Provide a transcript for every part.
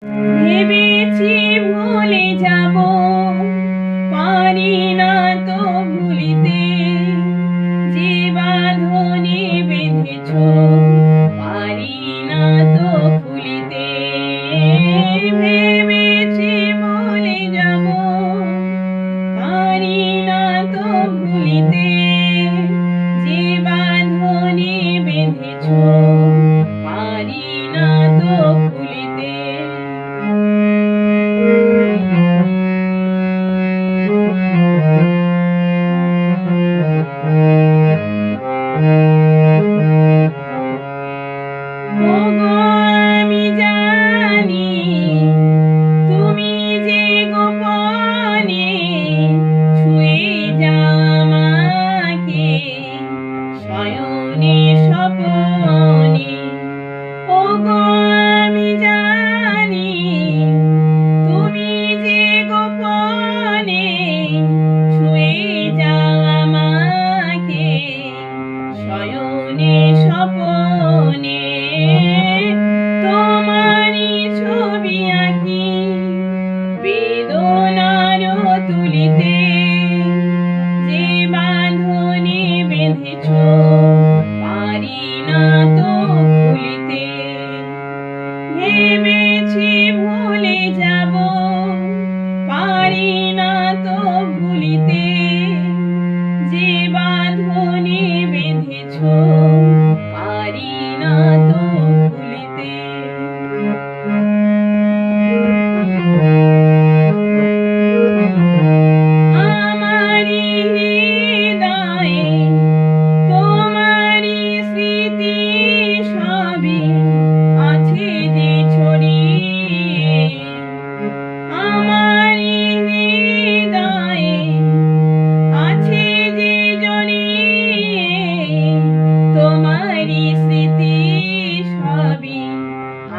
ভেবেছি ভুলে যাব, পারি না তো ভুলিতে। যে বাঁধনে বেঁধেছ, পারি না তো খুলিতে। ভেবেছি ভুলে যাব, পারি না তো ভুলিতে। যে বাঁধনে বেঁধেছ, পারি না তো খুলিতে। ওগো আমি জানি, তুমি যে গোপনে ছুঁয়ে যাও আমাকে, শয়নে স্বপনে। ওগো আমি জানি, তুমি যে গোপনে ছুঁয়ে যাও আমাকে, শয়নে স্বপনে। তোমারই ছবি আঁকি বেদনার তুলিতে। যে বাঁধনে বেঁধেছ, পারি না তো খুলিতে। ভেবেছি ভুলে যাব, পারি না তো ভুলিতে। যে বাঁধনে বেঁধেছ, পারি না তো খুলিতে। আমারি হৃদয়ে তোমারি স্মৃতি সবই আছে যে ছড়িয়ে। আমারি হৃদয়ে আছে যে জড়িয়ে। তোমারি স্মৃতি সবই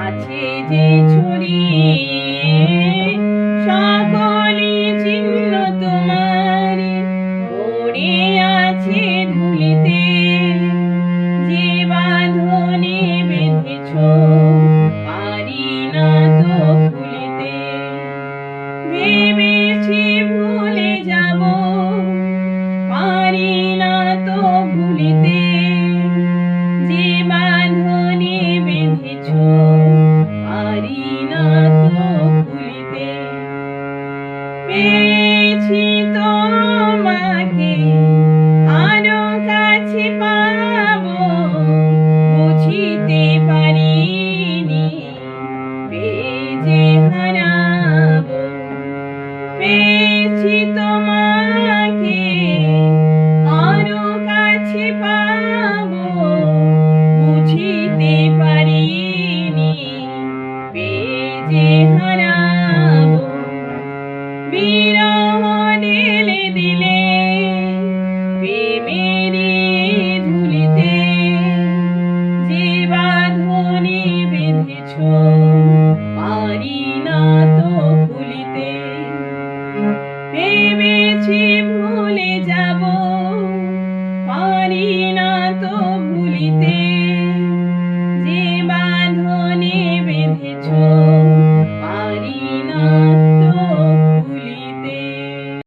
আছে যে ছড়িয়ে। সকলই চিহ্ন তোমারি পড়ে আছে ধুলিতে। যে বাঁধনে বেঁধেছ, পারি না তো খুলিতে। ভেবেছি ভুলে যাব, পারি না তো ভুলিতে। যে বাঁধনে বেঁধেছ, পারি না তো খুলিতে। পেয়েছি তোমাকে, আরো কাছে পাবো, বুঝিতে পারিনি পেয়ে যে হারাবো। পেয়েছি তোমাকে, আরো কাছে পাবো, বুঝিতে পারিনি পেয়ে যে হারাবো।